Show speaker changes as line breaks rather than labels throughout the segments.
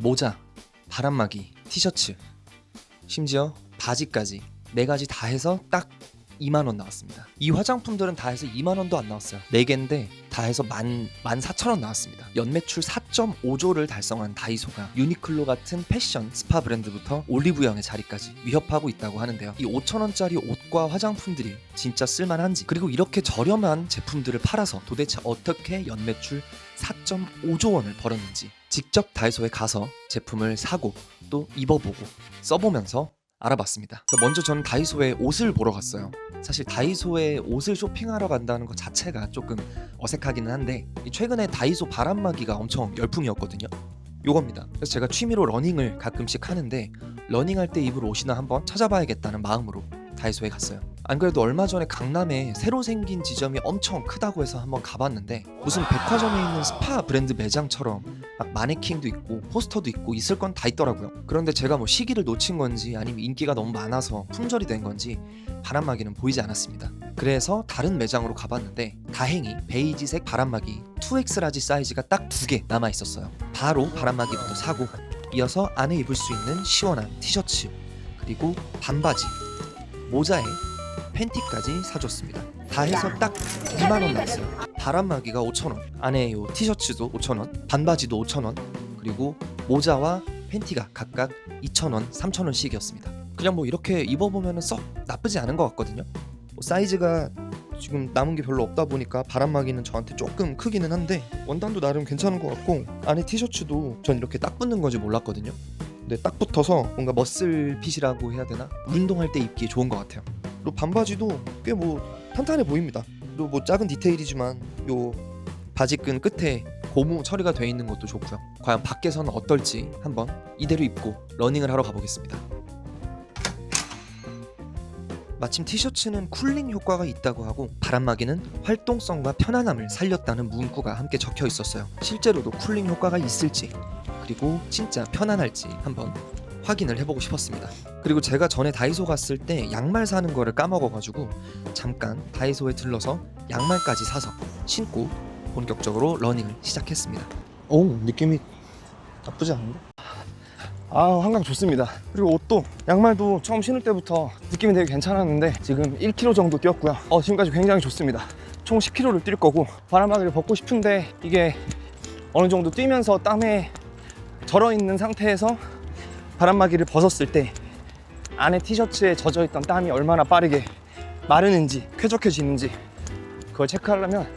모자, 바람막이, 티셔츠, 심지어 바지까지 4가지 다 해서 딱 2만원 나왔습니다. 이 화장품들은 다 해서 2만원도 안 나왔어요. 4개인데 다 해서 14,000원 나왔습니다. 연매출 4.5조를 달성한 다이소가 유니클로 같은 패션 스파 브랜드부터 올리브영의 자리까지 위협하고 있다고 하는데요. 이 5,000원짜리 옷과 화장품들이 진짜 쓸만한지, 그리고 이렇게 저렴한 제품들을 팔아서 도대체 어떻게 연매출 4.5조 원을 벌었는지 직접 다이소에 가서 제품을 사고 또 입어보고 써보면서 알아봤습니다. 먼저 저는 다이소에 옷을 보러 갔어요. 사실 다이소에 옷을 쇼핑하러 간다는 것 자체가 조금 어색하기는 한데 최근에 다이소 바람막이가 엄청 열풍이었거든요. 요겁니다. 그래서 제가 취미로 러닝을 가끔씩 하는데 러닝할 때 입을 옷이나 한번 찾아봐야겠다는 마음으로 다이소에 갔어요. 안 그래도 얼마 전에 강남에 새로 생긴 지점이 엄청 크다고 해서 한번 가봤는데 무슨 백화점에 있는 스파 브랜드 매장처럼 막 마네킹도 있고 포스터도 있고 있을 건 다 있더라고요. 그런데 제가 뭐 시기를 놓친 건지 아니면 인기가 너무 많아서 품절이 된 건지 바람막이는 보이지 않았습니다. 그래서 다른 매장으로 가봤는데 다행히 베이지색 바람막이 2X 라지 사이즈가 딱 2개 남아 있었어요. 바로 바람막이부터 사고 이어서 안에 입을 수 있는 시원한 티셔츠, 그리고 반바지, 모자에 팬티까지 사줬습니다. 다 해서 딱 2만원 나왔어요. 바람막이가 5,000원, 안에 요 티셔츠도 5,000원, 반바지도 5,000원, 그리고 모자와 팬티가 각각 2,000원, 3,000원씩이었습니다. 그냥 뭐 이렇게 입어보면 썩 나쁘지 않은 것 같거든요. 사이즈가 지금 남은 게 별로 없다 보니까 바람막이는 저한테 조금 크기는 한데 원단도 나름 괜찮은 것 같고, 안에 티셔츠도 전 이렇게 딱 붙는 건지 몰랐거든요. 근데 딱 붙어서 뭔가 머슬 핏이라고 해야 되나? 운동할 때 입기 좋은 것 같아요. 그리고 반바지도 꽤 뭐 탄탄해 보입니다. 그리고 뭐 작은 디테일이지만 요 바지끈 끝에 고무 처리가 돼 있는 것도 좋고요. 과연 밖에서는 어떨지 한번 이대로 입고 러닝을 하러 가보겠습니다. 마침 티셔츠는 쿨링 효과가 있다고 하고 바람막이는 활동성과 편안함을 살렸다는 문구가 함께 적혀 있었어요. 실제로도 쿨링 효과가 있을지, 그리고 진짜 편안할지 한번 확인을 해보고 싶었습니다. 그리고 제가 전에 다이소 갔을 때 양말 사는 거를 까먹어가지고 잠깐 다이소에 들러서 양말까지 사서 신고 본격적으로 러닝을 시작했습니다. 오, 느낌이 나쁘지 않은데? 한강 좋습니다. 그리고 옷도 양말도 처음 신을 때부터 느낌이 되게 괜찮았는데 지금 1km 정도 뛰었고요. 지금까지 굉장히 좋습니다. 총 10km를 뛸 거고 바람막이를 벗고 싶은데 이게 어느 정도 뛰면서 땀에 절어 있는 상태에서 바람막이를 벗었을 때 안에 티셔츠에 젖어있던 땀이 얼마나 빠르게 마르는지 쾌적해지는지 그걸 체크하려면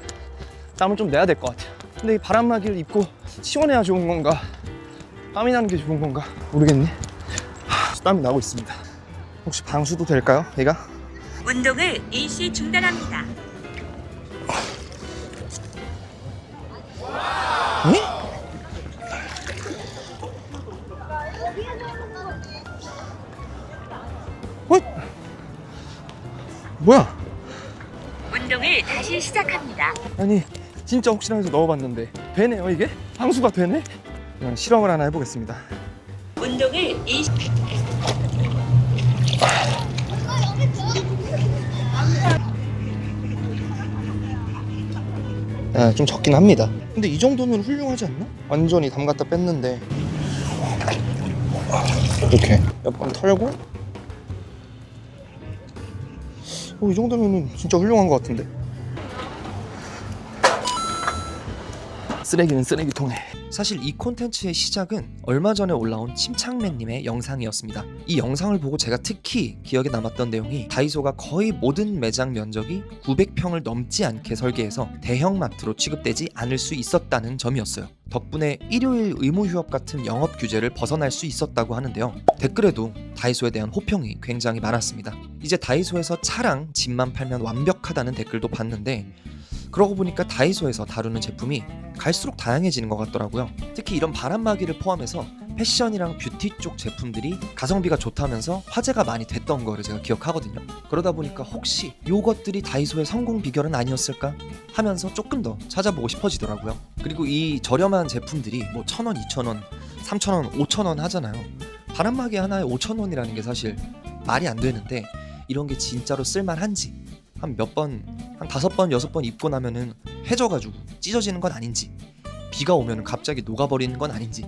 땀을 좀 내야 될 것 같아요. 근데 이 바람막이를 입고 시원해야 좋은 건가 땀이 나는 게 좋은 건가 모르겠네. 땀이 나고 있습니다. 혹시 방수도 될까요? 얘가?
운동을 일시 중단합니다.
네? 뭐야?
운동을 다시 시작합니다.
아니 진짜 혹시나 해서 넣어봤는데 되네요. 이게? 방수가 되네? 그냥 실험을 하나 해보겠습니다.
운동을 일시
좀 적긴 합니다. 근데 이 정도면 훌륭하지 않나? 완전히 담갔다 뺐는데 이렇게 몇 번 털고 이 정도면 진짜 훌륭한 것 같은데. 쓰레기는 쓰레기통에. 사실 이 콘텐츠의 시작은 얼마 전에 올라온 침착맨님의 영상이었습니다. 이 영상을 보고 제가 특히 기억에 남았던 내용이 다이소가 거의 모든 매장 면적이 900평을 넘지 않게 설계해서 대형마트로 취급되지 않을 수 있었다는 점이었어요. 덕분에 일요일 의무휴업 같은 영업 규제를 벗어날 수 있었다고 하는데요. 댓글에도 다이소에 대한 호평이 굉장히 많았습니다. 이제 다이소에서 차랑 집만 팔면 완벽하다는 댓글도 봤는데 그러고 보니까 다이소에서 다루는 제품이 갈수록 다양해지는 것 같더라고요. 특히 이런 바람막이를 포함해서 패션이랑 뷰티 쪽 제품들이 가성비가 좋다면서 화제가 많이 됐던 거를 제가 기억하거든요. 그러다 보니까 혹시 요것들이 다이소의 성공 비결은 아니었을까 하면서 조금 더 찾아보고 싶어지더라고요. 그리고 이 저렴한 제품들이 뭐 1,000원, 2,000원, 3,000원, 5,000원 하잖아요. 바람막이 하나에 5,000원이라는 게 사실 말이 안 되는데 이런 게 진짜로 쓸만한지 한 몇 번, 한 5번, 6번 입고 나면은 해져가지고 찢어지는 건 아닌지, 비가 오면은 갑자기 녹아버리는 건 아닌지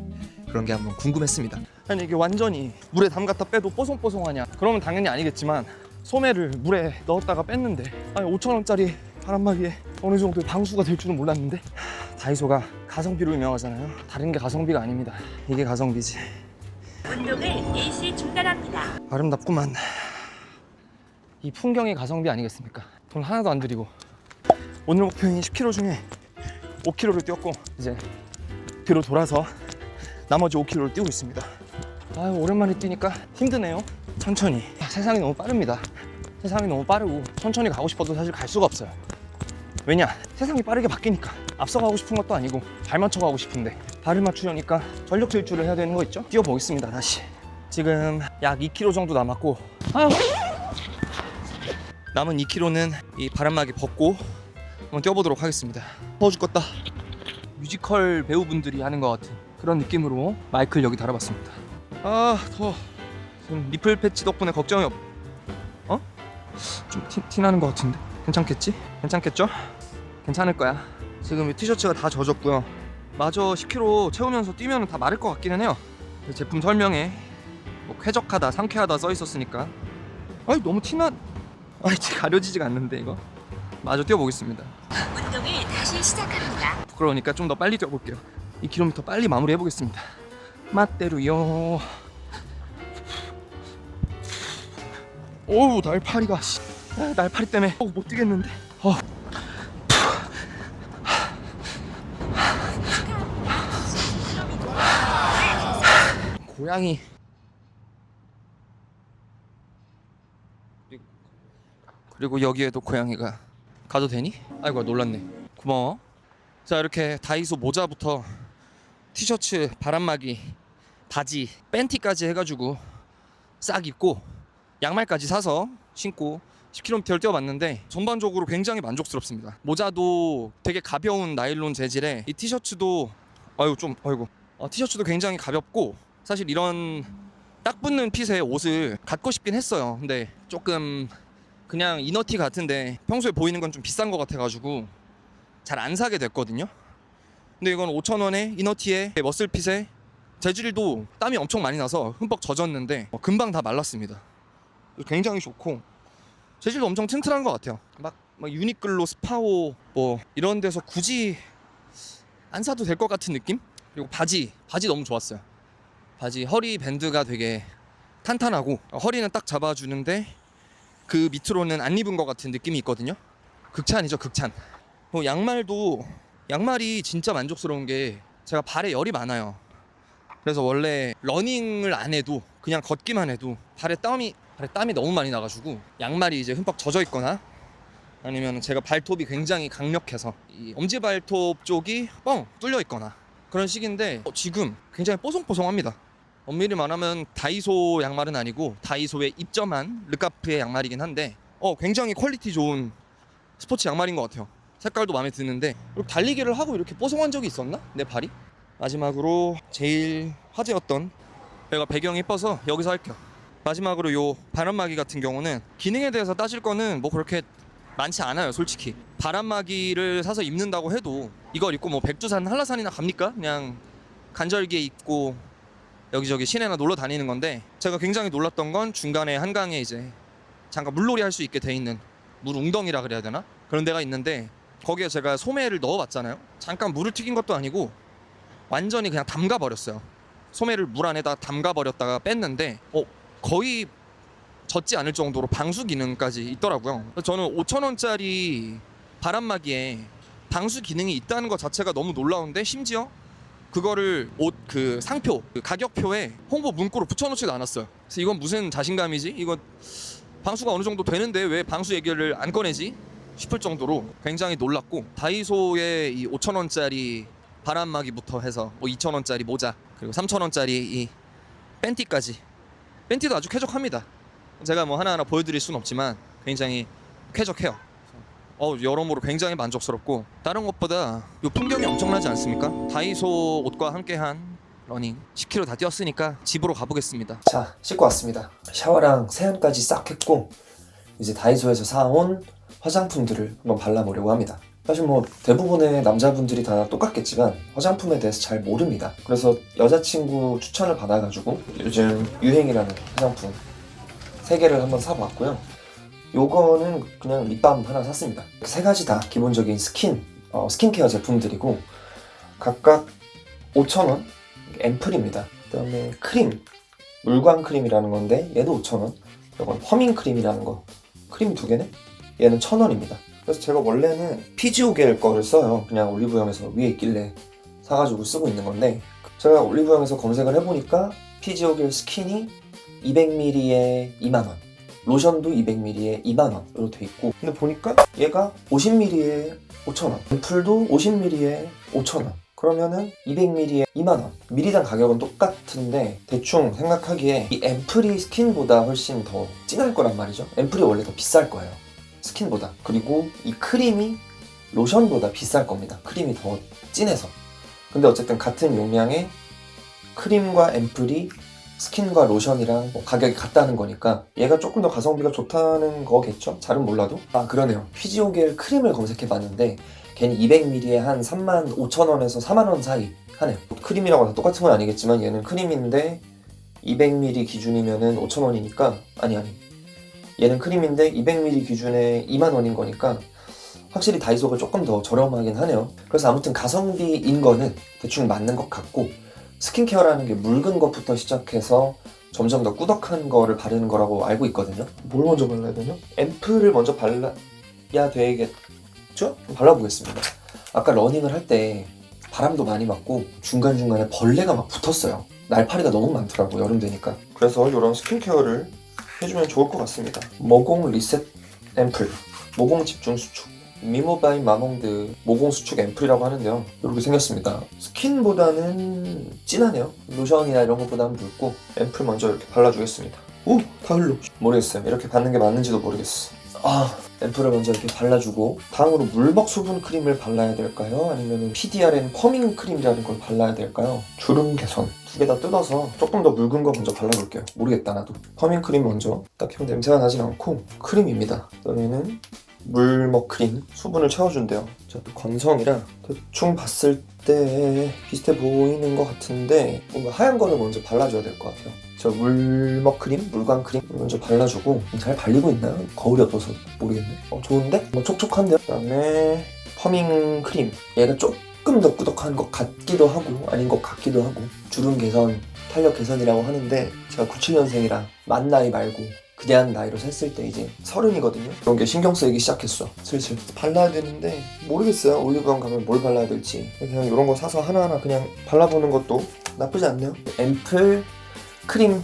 그런 게 한번 궁금했습니다. 아니 이게 완전히 물에 담갔다 빼도 뽀송뽀송하냐? 그러면 당연히 아니겠지만 소매를 물에 넣었다가 뺐는데 아니 5,000원짜리 바람막이에 어느 정도의 방수가 될 줄은 몰랐는데 다이소가 가성비로 유명하잖아요. 다른 게 가성비가 아닙니다. 이게 가성비지.
운동을 일시 중단합니다.
아름답구만. 이 풍경이 가성비 아니겠습니까? 돈 하나도 안 들이고 오늘 목표인 10km 중에 5km를 뛰었고 이제 뒤로 돌아서 나머지 5km를 뛰고 있습니다. 아유 오랜만에 뛰니까 힘드네요. 천천히. 세상이 너무 빠릅니다. 세상이 너무 빠르고 천천히 가고 싶어도 사실 갈 수가 없어요. 왜냐? 세상이 빠르게 바뀌니까 앞서가고 싶은 것도 아니고 발 맞춰가고 싶은데 발을 맞추려니까 전력 질주를 해야 되는 거 있죠? 뛰어보겠습니다. 다시. 지금 약 2km 정도 남았고 아유. 남은 2km는 이 바람막이 벗고 한번 뛰어보도록 하겠습니다. 더워 죽겠다. 뮤지컬 배우분들이 하는 것 같은 그런 느낌으로 마이크를 여기 달아봤습니다. 아 더워. 지금 리플 패치 덕분에 걱정이 없... 어? 좀 티나는 것 같은데 괜찮겠지? 괜찮겠죠? 괜찮을 거야. 지금 이 티셔츠가 다 젖었고요. 마저 10km 채우면서 뛰면 다 마를 것 같기는 해요. 제품 설명에 뭐 쾌적하다, 상쾌하다 써 있었으니까. 아이 너무 티나... 아이 가려지지가 않는데 이거. 마저 뛰어보겠습니다.
운동을 다시 시작합니다.
그러니까 좀 더 빨리 뛰어볼게요. 2km 빨리 마무리 해보겠습니다. 맛대로요. 오우 날파리가 날파리 때문에 못 뛰겠는데. 고양이. 그리고 여기에도 고양이가. 가도 되니? 아이고 놀랐네. 고마워. 자 이렇게 다이소 모자부터 티셔츠, 바람막이, 바지, 팬티까지 해가지고 싹 입고 양말까지 사서 신고 10km를 뛰어봤는데 전반적으로 굉장히 만족스럽습니다. 모자도 되게 가벼운 나일론 재질에 이 티셔츠도 티셔츠도 굉장히 가볍고 사실 이런 딱 붙는 핏의 옷을 갖고 싶긴 했어요. 근데 조금 그냥 이너티 같은데 평소에 보이는 건 좀 비싼 것 같아가지고 잘 안 사게 됐거든요. 근데 이건 5,000원에 이너티에 머슬핏에 재질도 땀이 엄청 많이 나서 흠뻑 젖었는데 금방 다 말랐습니다. 굉장히 좋고 재질도 엄청 튼튼한 것 같아요. 막 유니클로, 스파오 뭐 이런 데서 굳이 안 사도 될 것 같은 느낌? 그리고 바지 너무 좋았어요. 바지 허리 밴드가 되게 탄탄하고 허리는 딱 잡아주는데 그 밑으로는 안 입은 것 같은 느낌이 있거든요. 극찬이죠, 극찬. 양말이 진짜 만족스러운 게 제가 발에 열이 많아요. 그래서 원래 러닝을 안 해도 그냥 걷기만 해도 발에 땀이 너무 많이 나가지고 양말이 이제 흠뻑 젖어 있거나 아니면 제가 발톱이 굉장히 강력해서 이 엄지발톱 쪽이 뻥 뚫려 있거나 그런 식인데 지금 굉장히 뽀송뽀송합니다. 엄밀히 말하면 다이소 양말은 아니고 다이소에 입점한 르카프의 양말이긴 한데 굉장히 퀄리티 좋은 스포츠 양말인 것 같아요. 색깔도 마음에 드는데 그리고 달리기를 하고 이렇게 뽀송한 적이 있었나? 내 발이? 마지막으로 제일 화제였던 내가 배경이 이뻐서 여기서 할게요. 마지막으로 요 바람막이 같은 경우는 기능에 대해서 따질 거는 뭐 그렇게 많지 않아요. 솔직히 바람막이를 사서 입는다고 해도 이걸 입고 뭐 백두산, 한라산이나 갑니까? 그냥 간절기에 입고 여기저기 시내나 놀러 다니는 건데 제가 굉장히 놀랐던 건 중간에 한강에 이제 잠깐 물놀이 할 수 있게 돼 있는 물 웅덩이라 그래야 되나? 그런 데가 있는데 거기에 제가 소매를 넣어봤잖아요. 잠깐 물을 튀긴 것도 아니고 완전히 그냥 담가버렸어요. 소매를 물 안에다 담가버렸다가 뺐는데 거의 젖지 않을 정도로 방수 기능까지 있더라고요. 저는 5,000원짜리 바람막이에 방수 기능이 있다는 것 자체가 너무 놀라운데 심지어 그거를 옷 그 상표, 그 가격표에 홍보 문구로 붙여놓지도 않았어요. 그래서 이건 무슨 자신감이지? 이거 방수가 어느 정도 되는데 왜 방수 얘기를 안 꺼내지? 싶을 정도로 굉장히 놀랐고 다이소의 이 5,000원짜리 바람막이부터 해서 뭐 2,000원짜리 모자 그리고 3,000원짜리 이 팬티까지 팬티도 아주 쾌적합니다. 제가 뭐 하나하나 보여드릴 순 없지만 굉장히 쾌적해요. 여러모로 굉장히 만족스럽고 다른 것보다 이 풍경이 엄청나지 않습니까? 다이소 옷과 함께한 러닝 10km 다 뛰었으니까 집으로 가보겠습니다. 자, 씻고 왔습니다. 샤워랑 세안까지 싹 했고 이제 다이소에서 사온 화장품들을 한번 발라보려고 합니다. 사실 뭐 대부분의 남자분들이 다 똑같겠지만 화장품에 대해서 잘 모릅니다. 그래서 여자친구 추천을 받아가지고 요즘 유행이라는 화장품 3개를 한번 사봤고요. 요거는 그냥 립밤 하나 샀습니다. 3가지 다 기본적인 스킨케어 제품들이고 각각 5,000원 앰플입니다. 그 다음에 크림, 물광 크림이라는 건데 얘도 5,000원. 이건 퍼밍 크림이라는 거, 크림 2개네? 얘는 1,000원입니다. 그래서 제가 원래는 피지오겔 거를 써요. 그냥 올리브영에서 위에 있길래 사가지고 쓰고 있는 건데 제가 올리브영에서 검색을 해보니까 피지오겔 스킨이 200ml에 2만원, 로션도 200ml에 2만원 으로 돼 있고, 근데 보니까 얘가 50ml에 5,000원, 앰플도 50ml에 5,000원. 그러면은 200ml에 2만원. 미리당 가격은 똑같은데 대충 생각하기에 이 앰플이 스킨보다 훨씬 더 진할 거란 말이죠. 앰플이 원래 더 비쌀 거예요, 스킨보다. 그리고 이 크림이 로션보다 비쌀 겁니다. 크림이 더 진해서. 근데 어쨌든 같은 용량의 크림과 앰플이 스킨과 로션이랑 뭐 가격이 같다는 거니까 얘가 조금 더 가성비가 좋다는 거겠죠? 잘은 몰라도. 아 그러네요. 피지오겔 크림을 검색해봤는데 걔는 200ml에 한 35,000원에서 4만원 사이 하네요. 크림이라고 해서 똑같은 건 아니겠지만 얘는 크림인데 200ml 기준이면은 5,000원이니까 아니 얘는 크림인데 200ml 기준에 2만원인 거니까 확실히 다이소가 조금 더 저렴하긴 하네요. 그래서 아무튼 가성비인 거는 대충 맞는 것 같고, 스킨케어라는 게 묽은 것부터 시작해서 점점 더 꾸덕한 거를 바르는 거라고 알고 있거든요. 뭘 먼저 발라야 되냐? 앰플을 먼저 발라야 되겠죠? 발라보겠습니다. 아까 러닝을 할 때 바람도 많이 맞고 중간중간에 벌레가 막 붙었어요. 날파리가 너무 많더라고, 여름 되니까. 그래서 이런 스킨케어를 해주면 좋을 것 같습니다. 모공 리셋 앰플, 모공 집중 수축, 미모바이 마몽드 모공 수축 앰플이라고 하는데요. 이렇게 생겼습니다. 스킨보다는 진하네요. 로션이나 이런 것보다는 묽고. 앰플 먼저 이렇게 발라주겠습니다. 오! 다 흘러. 모르겠어요. 이렇게 받는 게 맞는지도 모르겠어. �ම්플을 먼저 이렇게 발라주고, 다음으로 물먹 수분 크림을 발라야 될까요? 아니면 PDRN 퍼밍 크림이라는 걸 발라야 될까요? 주름 개선 2개 다 뜯어서 조금 더 묽은 거 먼저 발라볼게요. 모르겠다 나도. 퍼밍 크림 먼저. 딱히 냄새가 나진 않고 크림입니다. 그다음에는 물먹 크림, 수분을 채워준대요. 자, 또 건성이라 대충 봤을 때 비슷해 보이는 것 같은데 뭔가 하얀 거를 먼저 발라줘야 될 것 같아요. 저 물먹 크림, 물광 크림 먼저 발라주고. 잘 발리고 있나요? 거울이 어두워서 모르겠네. 좋은데? 뭐 촉촉한데요? 그다음에 퍼밍 크림. 얘가 조금 더 꾸덕한 것 같기도 하고 아닌 것 같기도 하고. 주름 개선, 탄력 개선이라고 하는데 제가 97년생이라 만 나이 말고 그냥 나이로 셌을 때 이제 30이거든요. 그런 게 신경 쓰이기 시작했어. 슬슬 발라야 되는데 모르겠어요. 올리브영 가면 뭘 발라야 될지. 그냥 이런 거 사서 하나하나 그냥 발라보는 것도 나쁘지 않네요. 앰플, 크림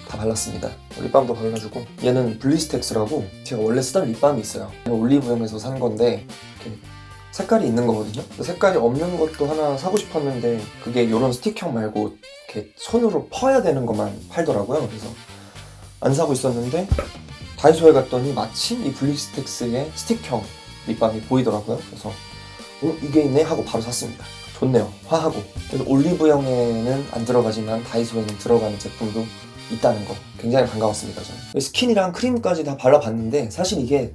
다 발랐습니다. 립밤도 발라주고. 얘는 블리스텍스라고 제가 원래 쓰던 립밤이 있어요. 올리브영에서 산 건데 이렇게 색깔이 있는 거거든요. 색깔이 없는 것도 하나 사고 싶었는데 그게 이런 스틱형 말고 이렇게 손으로 퍼야 되는 것만 팔더라고요. 그래서 안 사고 있었는데 다이소에 갔더니 마침 이 블리스텍스의 스틱형 립밤이 보이더라고요. 그래서 이게 있네 하고 바로 샀습니다. 좋네요. 화하고. 그래서 올리브영에는 안 들어가지만 다이소에는 들어가는 제품도 있다는 거 굉장히 반가웠습니다. 저는 스킨이랑 크림까지 다 발라봤는데 사실 이게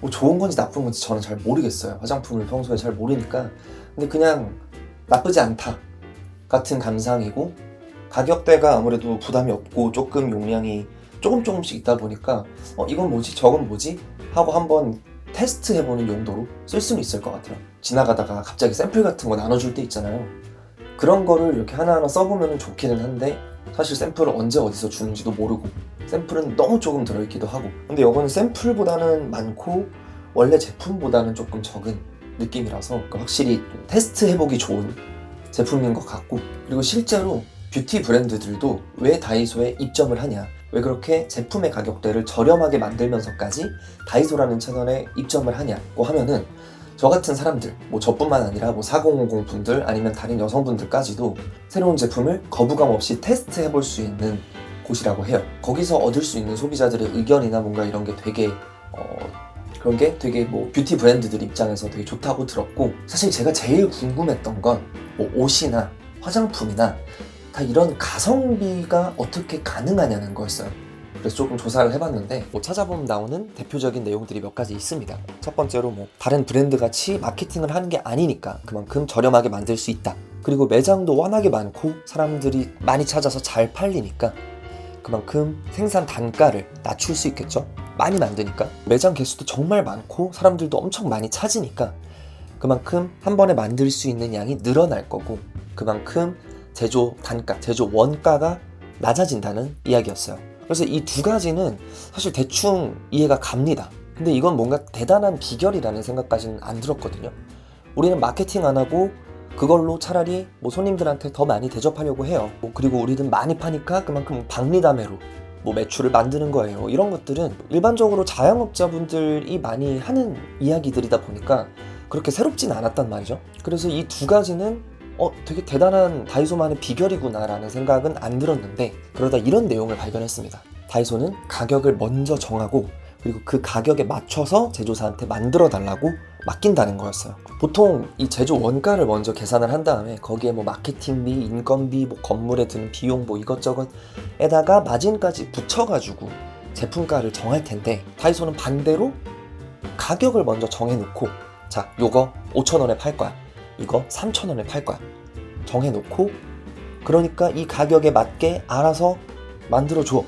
뭐 좋은 건지 나쁜 건지 저는 잘 모르겠어요. 화장품을 평소에 잘 모르니까. 근데 그냥 나쁘지 않다 같은 감상이고, 가격대가 아무래도 부담이 없고 조금 용량이 조금씩 있다 보니까 이건 뭐지? 저건 뭐지? 하고 한번 테스트해보는 용도로 쓸 수는 있을 것 같아요. 지나가다가 갑자기 샘플 같은 거 나눠줄 때 있잖아요. 그런 거를 이렇게 하나하나 써보면 좋기는 한데 사실 샘플을 언제 어디서 주는지도 모르고 샘플은 너무 조금 들어있기도 하고. 근데 이거는 샘플보다는 많고 원래 제품보다는 조금 적은 느낌이라서 확실히 테스트해보기 좋은 제품인 것 같고, 그리고 실제로 뷰티 브랜드들도 왜 다이소에 입점을 하냐, 왜 그렇게 제품의 가격대를 저렴하게 만들면서까지 다이소라는 채널에 입점을 하냐고 하면은 저 같은 사람들, 뭐 저뿐만 아니라 뭐 4050 분들 아니면 다른 여성분들까지도 새로운 제품을 거부감 없이 테스트해볼 수 있는 곳이라고 해요. 거기서 얻을 수 있는 소비자들의 의견이나 뭔가 이런 게 되게 그런 게 되게 뭐 뷰티 브랜드들 입장에서 되게 좋다고 들었고, 사실 제가 제일 궁금했던 건 뭐 옷이나 화장품이나 다 이런 가성비가 어떻게 가능하냐는 거였어요. 그래서 조금 조사를 해봤는데 뭐 찾아보면 나오는 대표적인 내용들이 몇 가지 있습니다. 첫 번째로 뭐 다른 브랜드 같이 마케팅을 하는 게 아니니까 그만큼 저렴하게 만들 수 있다. 그리고 매장도 워낙에 많고 사람들이 많이 찾아서 잘 팔리니까 그만큼 생산 단가를 낮출 수 있겠죠. 많이 만드니까. 매장 개수도 정말 많고 사람들도 엄청 많이 찾으니까 그만큼 한 번에 만들 수 있는 양이 늘어날 거고 그만큼 제조 단가, 제조 원가가 낮아진다는 이야기였어요. 그래서 이 두 가지는 사실 대충 이해가 갑니다. 근데 이건 뭔가 대단한 비결이라는 생각까지는 안 들었거든요. 우리는 마케팅 안 하고 그걸로 차라리 뭐 손님들한테 더 많이 대접하려고 해요. 그리고 우리는 많이 파니까 그만큼 박리담회로 뭐 매출을 만드는 거예요. 이런 것들은 일반적으로 자영업자분들이 많이 하는 이야기들이다 보니까 그렇게 새롭진 않았단 말이죠. 그래서 이 두 가지는 되게 대단한 다이소만의 비결이구나 라는 생각은 안 들었는데 그러다 이런 내용을 발견했습니다. 다이소는 가격을 먼저 정하고 그리고 그 가격에 맞춰서 제조사한테 만들어 달라고 맡긴다는 거였어요. 보통 이 제조 원가를 먼저 계산을 한 다음에 거기에 뭐 마케팅비, 인건비, 뭐 건물에 드는 비용 뭐 이것저것에다가 마진까지 붙여가지고 제품가를 정할 텐데 다이소는 반대로 가격을 먼저 정해놓고 자, 요거 5,000원에 팔 거야. 이거 3,000원에 팔 거야. 정해놓고 그러니까 이 가격에 맞게 알아서 만들어줘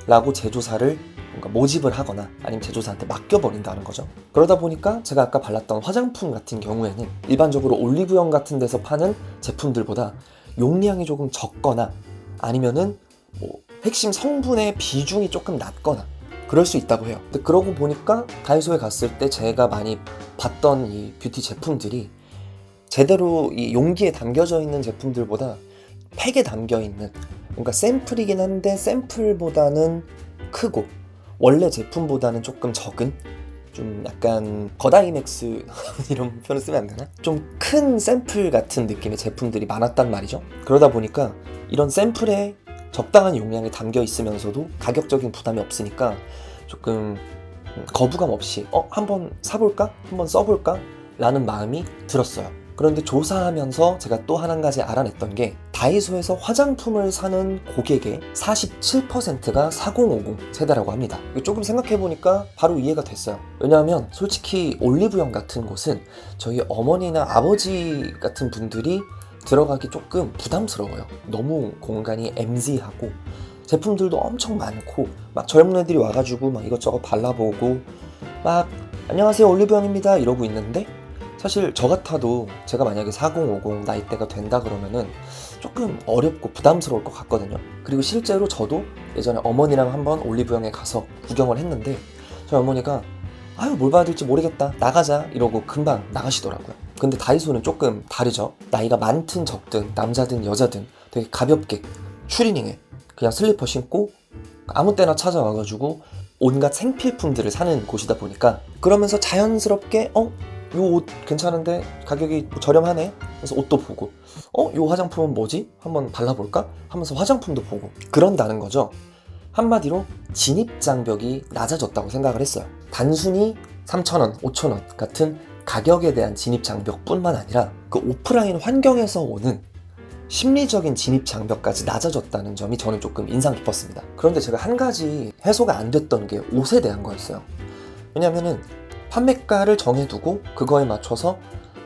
라고 제조사를 뭔가 모집을 하거나 아니면 제조사한테 맡겨버린다는 거죠. 그러다 보니까 제가 아까 발랐던 화장품 같은 경우에는 일반적으로 올리브영 같은 데서 파는 제품들보다 용량이 조금 적거나 아니면은 뭐 핵심 성분의 비중이 조금 낮거나 그럴 수 있다고 해요. 근데 그러고 보니까 다이소에 갔을 때 제가 많이 봤던 이 뷰티 제품들이 제대로 이 용기에 담겨져 있는 제품들보다 팩에 담겨 있는 그러니까 샘플이긴 한데 샘플보다는 크고 원래 제품보다는 조금 적은 좀 약간 거다이맥스 이런 표현을 쓰면 안 되나? 좀 큰 샘플 같은 느낌의 제품들이 많았단 말이죠. 그러다 보니까 이런 샘플에 적당한 용량이 담겨 있으면서도 가격적인 부담이 없으니까 조금 거부감 없이 한번 사볼까? 한번 써볼까? 라는 마음이 들었어요. 그런데 조사하면서 제가 또 한 가지 알아냈던 게 다이소에서 화장품을 사는 고객의 47%가 4050 세대라고 합니다. 조금 생각해보니까 바로 이해가 됐어요. 왜냐하면 솔직히 올리브영 같은 곳은 저희 어머니나 아버지 같은 분들이 들어가기 조금 부담스러워요. 너무 공간이 MZ하고 제품들도 엄청 많고 막 젊은 애들이 와가지고 막 이것저것 발라보고 막 안녕하세요 올리브영입니다 이러고 있는데 사실 저 같아도 제가 만약에 4050 나이대가 된다 그러면은 조금 어렵고 부담스러울 것 같거든요. 그리고 실제로 저도 예전에 어머니랑 한번 올리브영에 가서 구경을 했는데 저희 어머니가 아유 뭘 봐야 될지 모르겠다 나가자 이러고 금방 나가시더라고요. 근데 다이소는 조금 다르죠. 나이가 많든 적든 남자든 여자든 되게 가볍게 추리닝에 그냥 슬리퍼 신고 아무 때나 찾아와가지고 온갖 생필품들을 사는 곳이다 보니까 그러면서 자연스럽게 요 옷 괜찮은데 가격이 저렴하네 그래서 옷도 보고 요 화장품은 뭐지? 한번 발라볼까? 하면서 화장품도 보고 그런다는 거죠. 한마디로 진입장벽이 낮아졌다고 생각을 했어요. 단순히 3,000원, 5,000원 같은 가격에 대한 진입장벽뿐만 아니라 그 오프라인 환경에서 오는 심리적인 진입장벽까지 낮아졌다는 점이 저는 조금 인상 깊었습니다. 그런데 제가 한 가지 해소가 안 됐던 게 옷에 대한 거였어요. 왜냐면은 판매가를 정해두고 그거에 맞춰서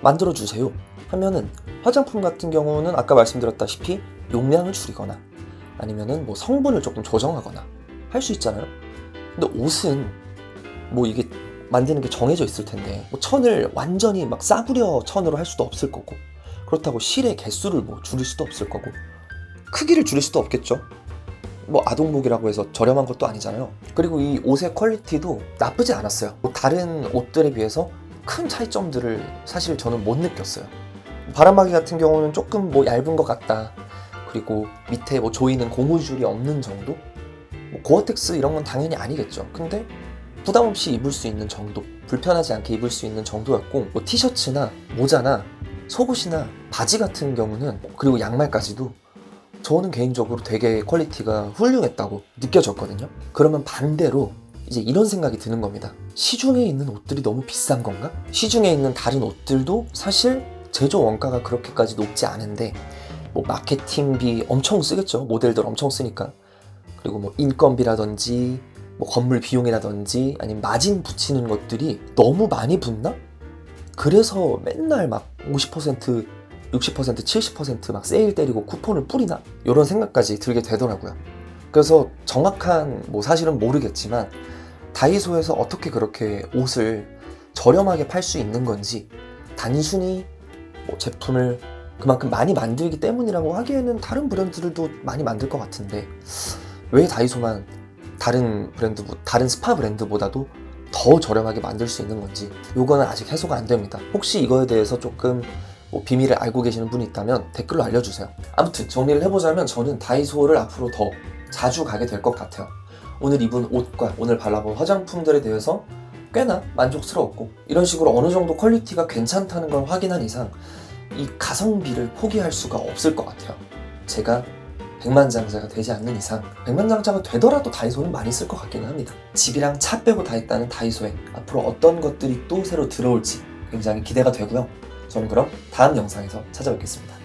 만들어주세요 하면은 화장품 같은 경우는 아까 말씀드렸다시피 용량을 줄이거나 아니면은 뭐 성분을 조금 조정하거나 할 수 있잖아요. 근데 옷은 뭐 이게 만드는 게 정해져 있을 텐데 뭐 천을 완전히 막 싸구려 천으로 할 수도 없을 거고 그렇다고 실의 개수를 뭐 줄일 수도 없을 거고 크기를 줄일 수도 없겠죠. 뭐 아동복이라고 해서 저렴한 것도 아니잖아요. 그리고 이 옷의 퀄리티도 나쁘지 않았어요. 뭐 다른 옷들에 비해서 큰 차이점들을 사실 저는 못 느꼈어요. 바람막이 같은 경우는 조금 뭐 얇은 것 같다. 그리고 밑에 뭐 조이는 고무줄이 없는 정도? 뭐 고어텍스 이런 건 당연히 아니겠죠. 근데 부담 없이 입을 수 있는 정도, 불편하지 않게 입을 수 있는 정도였고 뭐 티셔츠나 모자나 속옷이나 바지 같은 경우는 그리고 양말까지도 저는 개인적으로 되게 퀄리티가 훌륭했다고 느껴졌거든요. 그러면 반대로 이제 이런 생각이 드는 겁니다. 시중에 있는 옷들이 너무 비싼 건가? 시중에 있는 다른 옷들도 사실 제조 원가가 그렇게까지 높지 않은데 뭐 마케팅비 엄청 쓰겠죠. 모델들 엄청 쓰니까. 그리고 뭐 인건비라든지 뭐 건물 비용이라든지 아니면 마진 붙이는 것들이 너무 많이 붙나? 그래서 맨날 막 50%, 60%, 70%막 세일 때리고 쿠폰을 뿌리나? 이런 생각까지 들게 되더라고요. 그래서 정확한 뭐 사실은 모르겠지만 다이소에서 어떻게 그렇게 옷을 저렴하게 팔 수 있는 건지, 단순히 뭐 제품을 그만큼 많이 만들기 때문이라고 하기에는 다른 브랜드들도 많이 만들 것 같은데 왜 다이소만 다른 브랜드, 다른 스파 브랜드보다도 더 저렴하게 만들 수 있는 건지, 요거는 아직 해소가 안 됩니다. 혹시 이거에 대해서 조금 뭐 비밀을 알고 계시는 분이 있다면 댓글로 알려주세요. 아무튼 정리를 해보자면 저는 다이소를 앞으로 더 자주 가게 될 것 같아요. 오늘 입은 옷과 오늘 발라본 화장품들에 대해서 꽤나 만족스러웠고, 이런 식으로 어느 정도 퀄리티가 괜찮다는 걸 확인한 이상 이 가성비를 포기할 수가 없을 것 같아요. 제가 백만장자가 되지 않는 이상, 백만장자가 되더라도 다이소는 많이 쓸 것 같기는 합니다. 집이랑 차 빼고 다 있다는 다이소에 앞으로 어떤 것들이 또 새로 들어올지 굉장히 기대가 되고요. 저는 그럼 다음 영상에서 찾아뵙겠습니다.